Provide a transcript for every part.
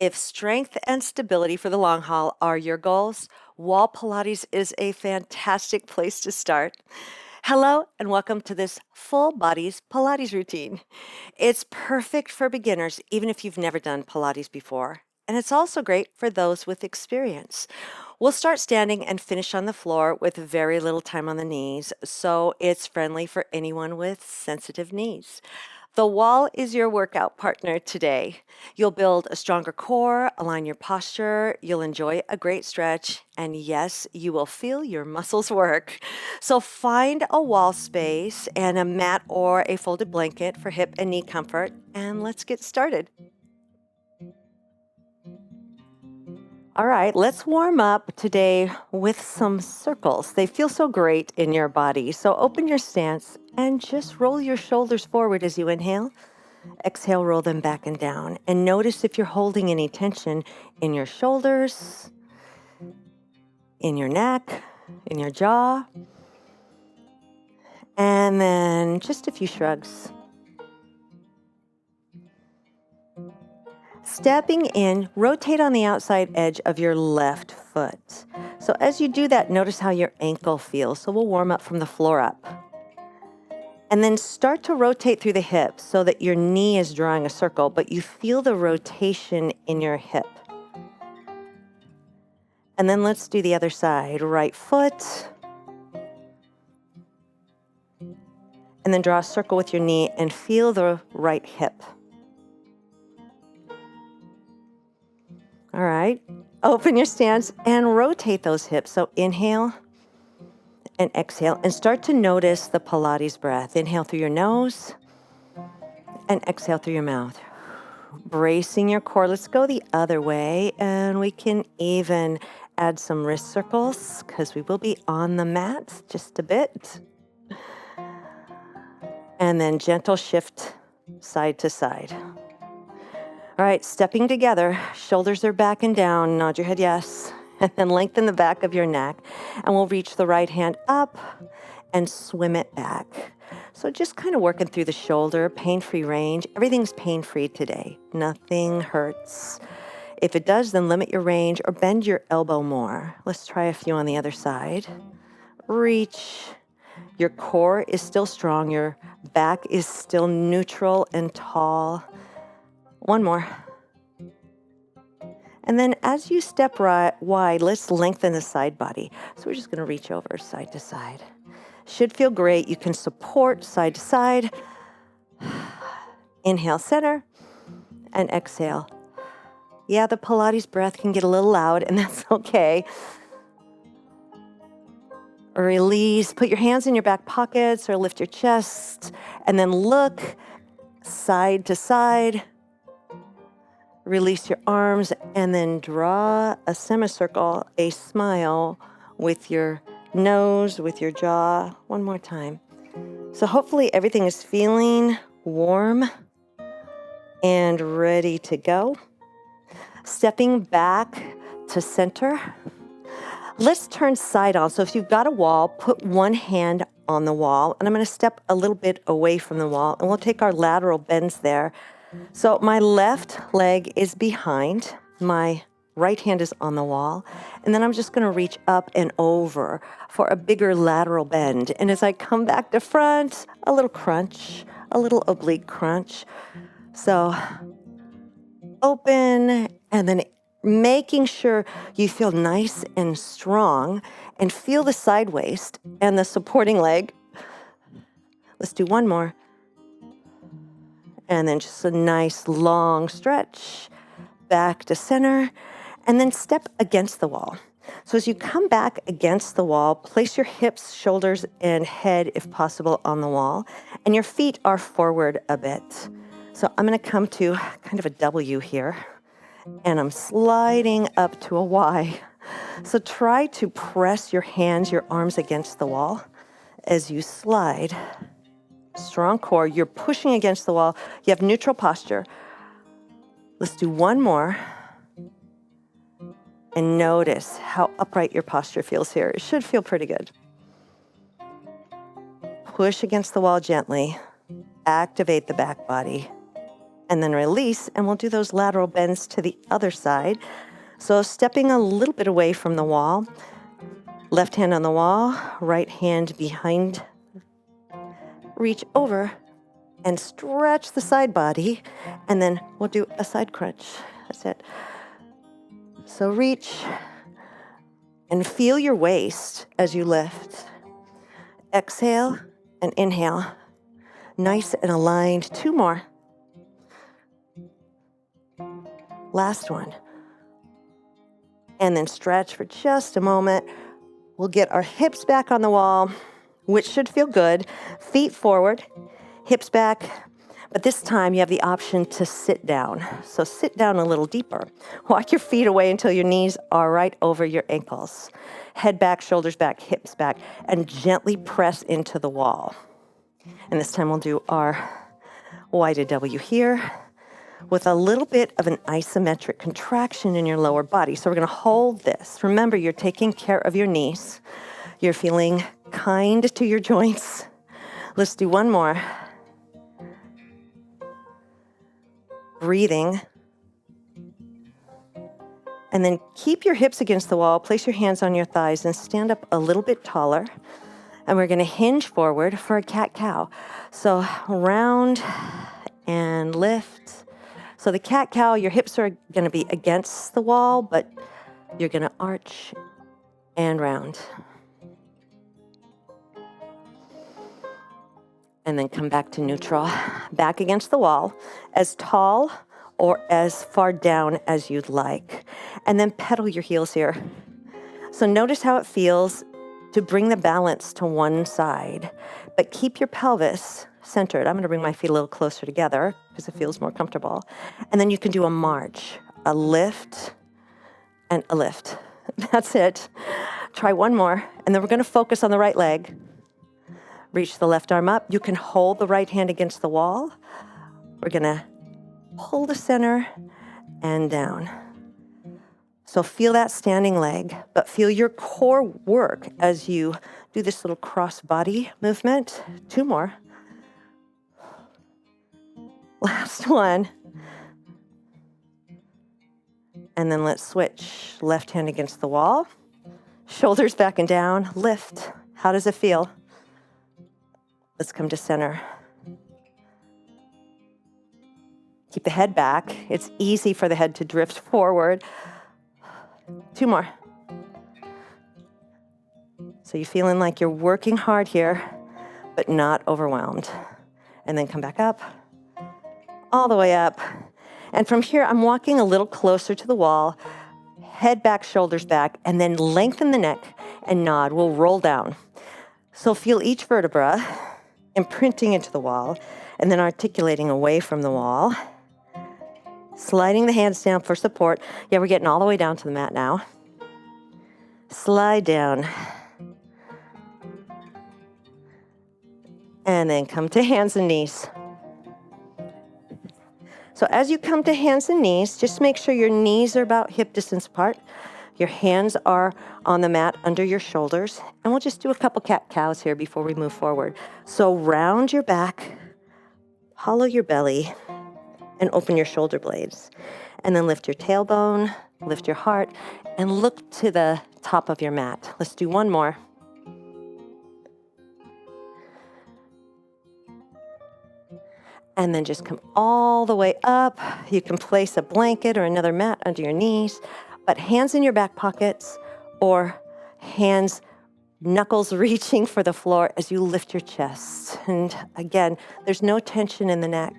If strength and stability for the long haul are your goals, Wall Pilates is a fantastic place to start. Hello, and welcome to this full bodies Pilates routine. It's perfect for beginners, even if you've never done Pilates before. And it's also great for those with experience. We'll start standing and finish on the floor with very little time on the knees, so it's friendly for anyone with sensitive knees. The wall is your workout partner today. You'll build a stronger core, align your posture, you'll enjoy a great stretch, and yes, you will feel your muscles work. So find a wall space and a mat or a folded blanket for hip and knee comfort, and let's get started. All right, let's warm up today with some circles. They feel so great in your body. So open your stance and just roll your shoulders forward as you inhale. Exhale, roll them back and down. And notice if you're holding any tension in your shoulders, in your neck, in your jaw. And then just a few shrugs. Stepping in, rotate on the outside edge of your left foot. So as you do that, notice how your ankle feels. So we'll warm up from the floor up. And then start to rotate through the hips so that your knee is drawing a circle, but you feel the rotation in your hip. And then let's do the other side. Right foot. And then draw a circle with your knee and feel the right hip. All right, open your stance and rotate those hips. So inhale and exhale and start to notice the Pilates breath. Inhale through your nose and exhale through your mouth. Bracing your core. Let's go the other way, and we can even add some wrist circles because we will be on the mat just a bit. And then gentle shift side to side. All right, stepping together, shoulders are back and down, nod your head yes, and then lengthen the back of your neck, and we'll reach the right hand up and swim it back. So just kind of working through the shoulder, pain-free range. Everything's pain-free today. Nothing hurts. If it does, then limit your range or bend your elbow more. Let's try a few on the other side. Reach. Your core is still strong. Your back is still neutral and tall. One more. And then as you step wide, let's lengthen the side body. So we're just going to reach over side to side. Should feel great. You can support side to side. Inhale, center, and exhale. Yeah, the Pilates breath can get a little loud, and that's okay. Release. Put your hands in your back pockets or lift your chest, and then look side to side. Release your arms and then draw a semicircle, a smile with your nose, with your jaw. One more time. So hopefully everything is feeling warm and ready to go. Stepping back to center. Let's turn side on. So if you've got a wall, put one hand on the wall, and I'm going to step a little bit away from the wall, and we'll take our lateral bends there. So my left leg is behind, my right hand is on the wall, and then I'm just going to reach up and over for a bigger lateral bend. And as I come back to front, a little crunch, a little oblique crunch. So open, and then making sure you feel nice and strong and feel the side waist and the supporting leg. Let's do one more. And then just a nice long stretch back to center, and then step against the wall. So as you come back against the wall, place your hips, shoulders, and head, if possible, on the wall, and your feet are forward a bit. So I'm going to come to kind of a W here, and I'm sliding up to a Y. So try to press your hands, your arms against the wall as you slide. Strong core, you're pushing against the wall. You have neutral posture. Let's do one more. And notice how upright your posture feels here. It should feel pretty good. Push against the wall gently. Activate the back body. and then release, and we'll do those lateral bends to the other side. So stepping a little bit away from the wall, left hand on the wall, right hand behind, reach over and stretch the side body, and then we'll do a side crunch. That's it. So reach and feel your waist as you lift. Exhale and inhale. Nice and aligned. 2 more. Last one. And then stretch for just a moment. We'll get our hips back on the wall, which should feel good. Feet forward, hips back. But this time you have the option to sit down. So sit down a little deeper. Walk your feet away until your knees are right over your ankles. Head back, shoulders back, hips back, and gently press into the wall. And this time we'll do our weighted W here with a little bit of an isometric contraction in your lower body. So we're gonna hold this. Remember, you're taking care of your knees. You're feeling kind to your joints. Let's do one more. Breathing. And then keep your hips against the wall, place your hands on your thighs, and stand up a little bit taller. And we're gonna hinge forward for a cat-cow. So round and lift. So the cat-cow, your hips are gonna be against the wall, but you're gonna arch and round. And then come back to neutral. Back against the wall, as tall or as far down as you'd like. And then pedal your heels here. So notice how it feels to bring the balance to one side, but keep your pelvis centered. I'm gonna bring my feet a little closer together because it feels more comfortable. And then you can do a march, a lift, and a lift. That's it. Try one more, and then we're gonna focus on the right leg. Reach the left arm up. You can hold the right hand against the wall. We're gonna pull the center and down. So feel that standing leg, but feel your core work as you do this little cross body movement. 2 more. Last one. And then let's switch. Left hand against the wall. Shoulders back and down. Lift. How does it feel? Let's come to center. Keep the head back. It's easy for the head to drift forward. 2 more. So you're feeling like you're working hard here, but not overwhelmed. And then come back up, all the way up. And from here, I'm walking a little closer to the wall, head back, shoulders back, and then lengthen the neck and nod. We'll roll down. So feel each vertebra imprinting into the wall, and then articulating away from the wall. Sliding the hands down for support. Yeah, we're getting all the way down to the mat now. Slide down. And then come to hands and knees. So as you come to hands and knees, just make sure your knees are about hip distance apart. Your hands are on the mat under your shoulders. And we'll just do a couple cat-cows here before we move forward. So round your back, hollow your belly, and open your shoulder blades. And then lift your tailbone, lift your heart, and look to the top of your mat. Let's do one more. And then just come all the way up. You can place a blanket or another mat under your knees, but hands in your back pockets or hands, knuckles reaching for the floor as you lift your chest. And again, there's no tension in the neck.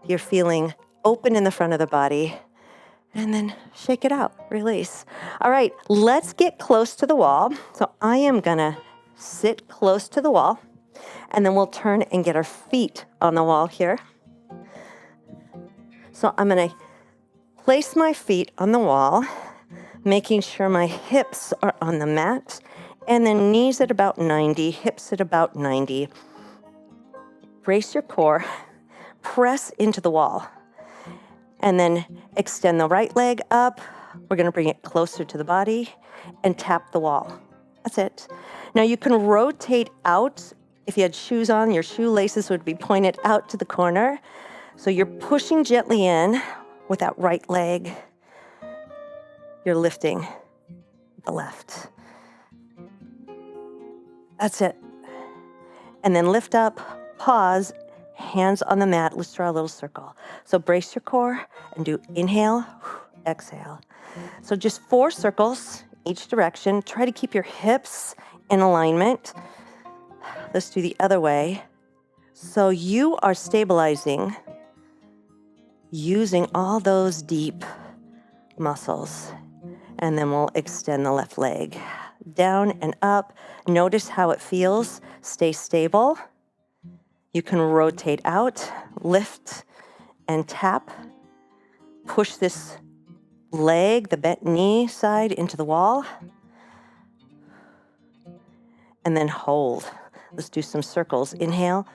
You're feeling open in the front of the body. And then shake it out, release. All right, let's get close to the wall. So I am gonna sit close to the wall, and then we'll turn and get our feet on the wall here. So I'm gonna place my feet on the wall, making sure my hips are on the mat, and then knees at about 90, hips at about 90. Brace your core, press into the wall, and then extend the right leg up. We're gonna bring it closer to the body and tap the wall. That's it. Now you can rotate out. If you had shoes on, your shoelaces would be pointed out to the corner. So you're pushing gently in with that right leg. You're lifting the left. That's it. And then lift up, pause, hands on the mat. Let's draw a little circle. So brace your core and do inhale, exhale. So just 4 circles each direction. Try to keep your hips in alignment. Let's do the other way. So you are stabilizing using all those deep muscles. And then we'll extend the left leg down and up. Notice how it feels. Stay stable. You can rotate out, lift and tap. Push this leg, the bent knee side into the wall. And then hold. Let's do some circles. Inhale,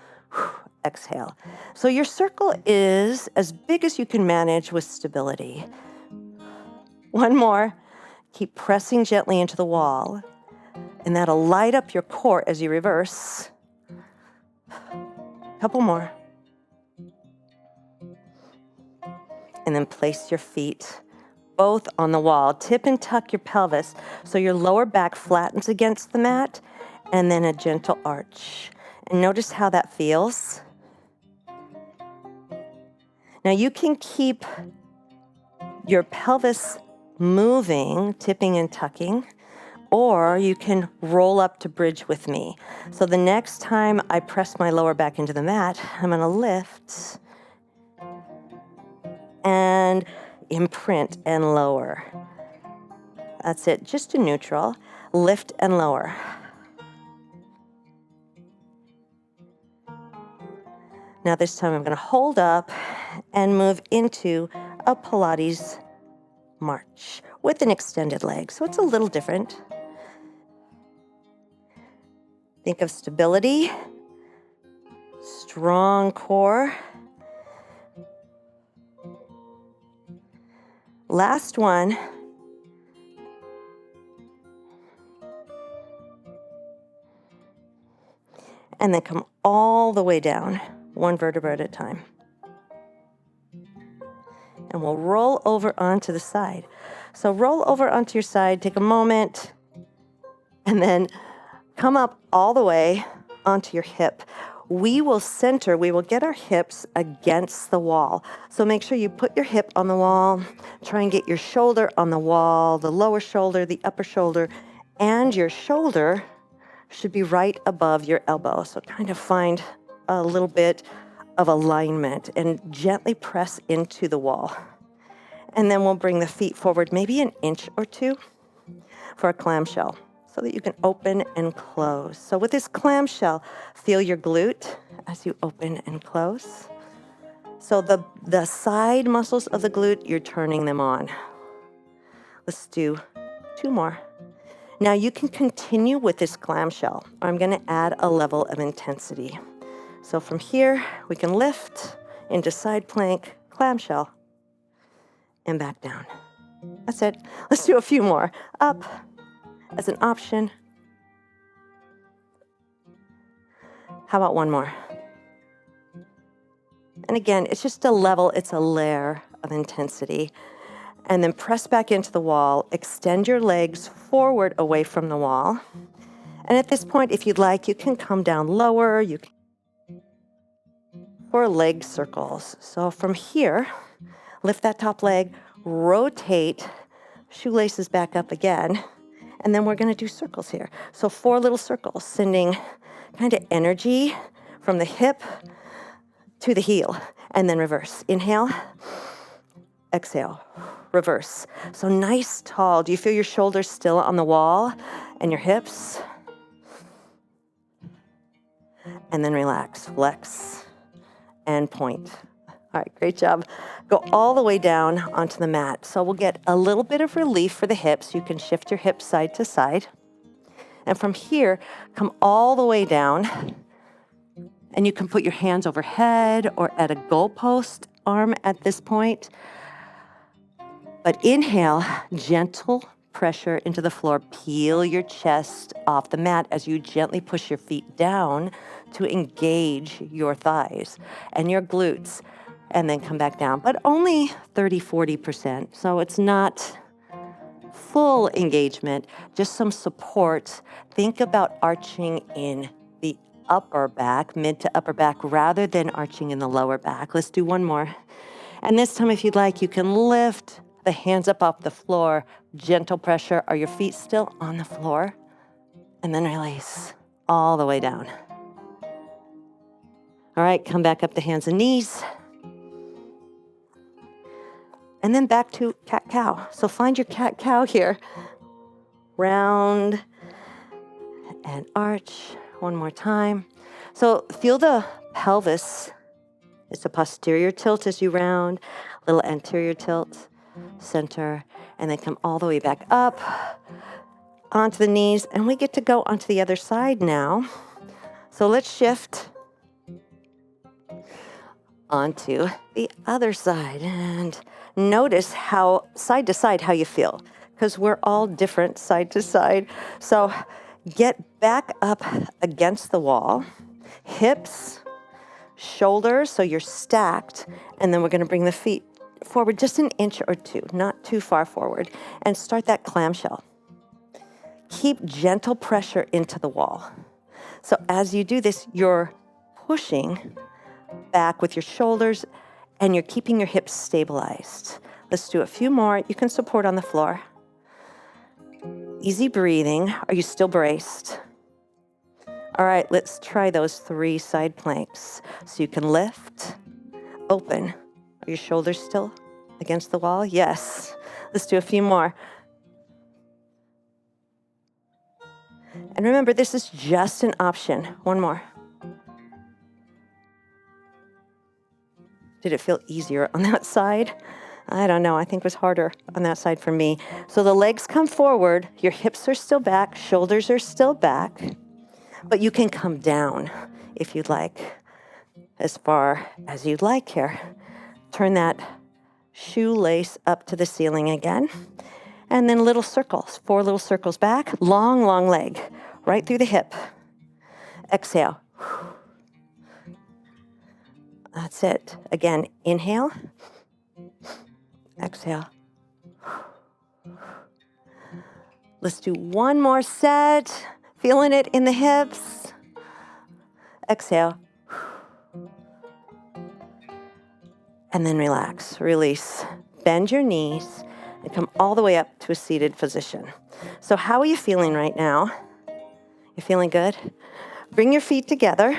exhale. So your circle is as big as you can manage with stability. One more. Keep pressing gently into the wall, and that'll light up your core as you reverse. Couple more. And then place your feet both on the wall. Tip and tuck your pelvis so your lower back flattens against the mat, and then a gentle arch. And notice how that feels. Now you can keep your pelvis moving, tipping and tucking, or you can roll up to bridge with me. So the next time I press my lower back into the mat, I'm gonna lift and imprint and lower. That's it, just to neutral. Lift and lower. Now this time I'm gonna hold up and move into a Pilates march with an extended leg. So it's a little different. Think of stability, strong core. Last one. And then come all the way down, one vertebra at a time. And we'll roll over onto the side. So roll over onto your side, take a moment, and then come up all the way onto your hip. We will get our hips against the wall. So make sure you put your hip on the wall, try and get your shoulder on the wall, the lower shoulder, the upper shoulder, and your shoulder should be right above your elbow. So kind of find a little bit of alignment and gently press into the wall. And then we'll bring the feet forward maybe an inch or two for a clamshell so that you can open and close. So with this clamshell, feel your glute as you open and close. So the side muscles of the glute, you're turning them on. Let's do 2 more. Now you can continue with this clamshell. I'm gonna add a level of intensity. So from here, we can lift into side plank, clamshell, and back down. That's it. Let's do a few more. Up as an option. How about one more? And again, it's just a level, it's a layer of intensity. And then press back into the wall, extend your legs forward away from the wall. And at this point, if you'd like, you can come down lower, you can for leg circles. So from here, lift that top leg, rotate, shoelaces back up again, and then we're gonna do circles here. So 4 little circles, sending kind of energy from the hip to the heel, and then reverse. Inhale, exhale, reverse. So nice, tall. Do you feel your shoulders still on the wall and your hips? And then relax, flex, and point. All right, great job. Go all the way down onto the mat. So we'll get a little bit of relief for the hips. You can shift your hips side to side. And from here, come all the way down. And you can put your hands overhead or at a goalpost arm at this point. But inhale, gentle pressure into the floor. Peel your chest off the mat as you gently push your feet down to engage your thighs and your glutes. and then come back down, but only 30-40%. So it's not full engagement, just some support. Think about arching in the upper back, mid to upper back, rather than arching in the lower back. Let's do one more. And this time, if you'd like, you can lift the hands up off the floor, gentle pressure. Are your feet still on the floor? And then release all the way down. All right, come back up to hands and knees. And then back to cat-cow. So find your cat-cow here. Round and arch. One more time. So feel the pelvis. It's a posterior tilt as you round, little anterior tilt, center, and then come all the way back up onto the knees. And we get to go onto the other side now. So let's shift onto the other side and notice how side to side how you feel, because we're all different side to side. So get back up against the wall, hips, shoulders, so you're stacked, and then we're going to bring the feet forward just an inch or two, not too far forward, and start that clamshell. Keep gentle pressure into the wall. So as you do this, you're pushing back with your shoulders, and you're keeping your hips stabilized. Let's do a few more. You can support on the floor. Easy breathing. Are you still braced? All right, let's try those 3 side planks. So you can lift, open. Are your shoulders still against the wall? Yes. Let's do a few more. And remember, this is just an option. One more. Did it feel easier on that side? I don't know. I think it was harder on that side for me. So the legs come forward. Your hips are still back. Shoulders are still back. But you can come down if you'd like, as far as you'd like here. Turn that shoelace up to the ceiling again. And then little circles, 4 little circles back. Long, long leg, right through the hip. Exhale. That's it. Again, inhale, exhale. Let's do one more set. Feeling it in the hips. Exhale. And then relax, release. Bend your knees and come all the way up to a seated position. So how are you feeling right now? You feeling good? Bring your feet together,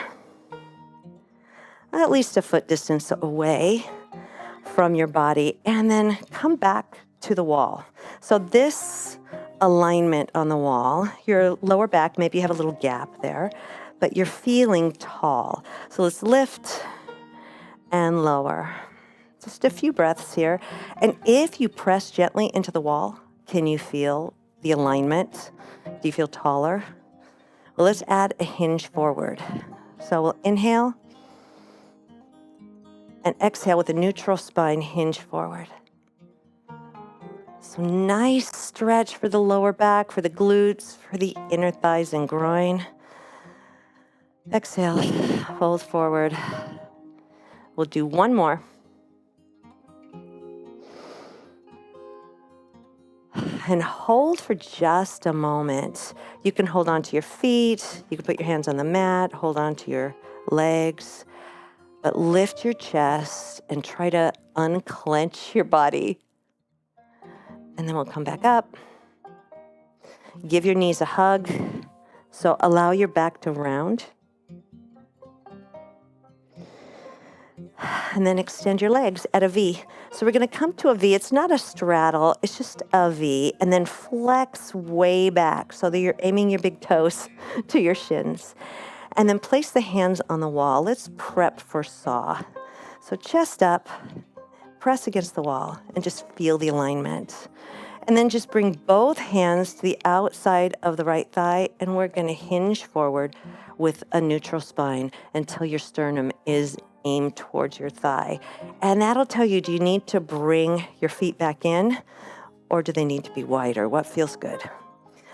at least a foot distance away from your body, and then come back to the wall. So this alignment on the wall, your lower back, maybe you have a little gap there, but you're feeling tall. So let's lift and lower. Just a few breaths here. And if you press gently into the wall, can you feel the alignment? Do you feel taller? Well, let's add a hinge forward. So we'll inhale and exhale with a neutral spine, hinge forward. So nice stretch for the lower back, for the glutes, for the inner thighs and groin. Exhale, fold forward. We'll do one more. And hold for just a moment. You can hold on to your feet. You can put your hands on the mat, hold on to your legs. But lift your chest and try to unclench your body. And then we'll come back up. Give your knees a hug. So allow your back to round. And then extend your legs at a V. So we're going to come to a V. It's not a straddle. It's just a V. And then flex way back so that you're aiming your big toes to your shins. And then place the hands on the wall. Let's prep for saw. So chest up, press against the wall, and just feel the alignment. And then just bring both hands to the outside of the right thigh, and we're going to hinge forward with a neutral spine until your sternum is aimed towards your thigh. And that'll tell you, do you need to bring your feet back in, or do they need to be wider? What feels good?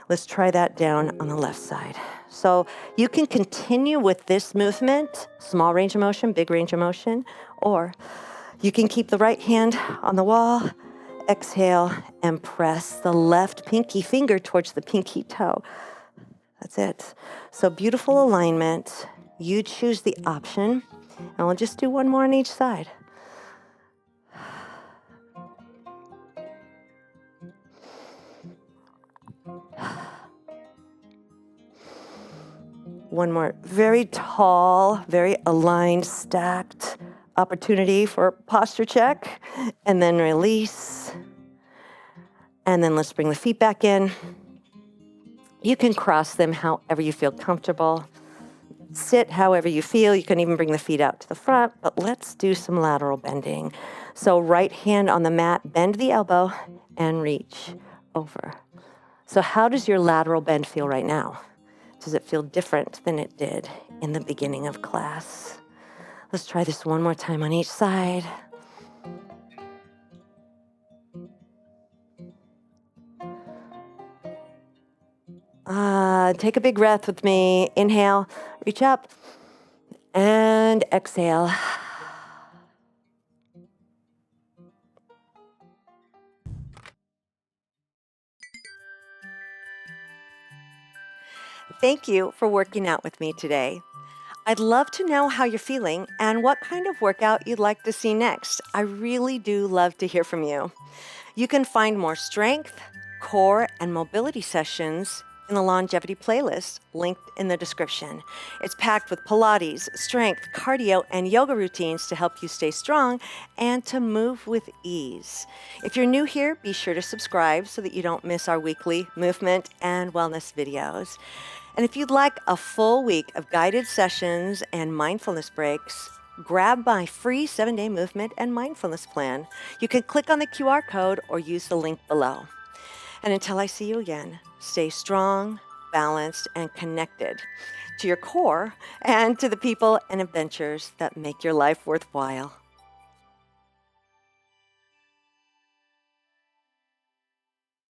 Let's try that down on the left side. So you can continue with this movement, small range of motion, big range of motion, or You can keep the right hand on the wall. Exhale and press the left pinky finger towards the pinky toe. That's it. So beautiful alignment. You choose the option. And we'll just do one more on each side. One more. Very tall, very aligned, stacked opportunity for posture check. And then release. And then let's bring the feet back in. You can cross them however you feel comfortable. Sit however you feel. You can even bring the feet out to the front, but let's do some lateral bending. So right hand on the mat, bend the elbow and reach over. So how does your lateral bend feel right now? Does it feel different than it did in the beginning of class? Let's try this one more time on each side. Take a big breath with me. Inhale, reach up, and exhale. Thank you for working out with me today. I'd love to know how you're feeling and what kind of workout you'd like to see next. I really do love to hear from you. You can find more strength, core, and mobility sessions in the longevity playlist linked in the description. It's packed with Pilates, strength, cardio, and yoga routines to help you stay strong and to move with ease. If you're new here, be sure to subscribe so that you don't miss our weekly movement and wellness videos. And if you'd like a full week of guided sessions and mindfulness breaks, grab my free 7-day movement and mindfulness plan. You can click on the QR code or use the link below. And until I see you again, stay strong, balanced, and connected to your core and to the people and adventures that make your life worthwhile.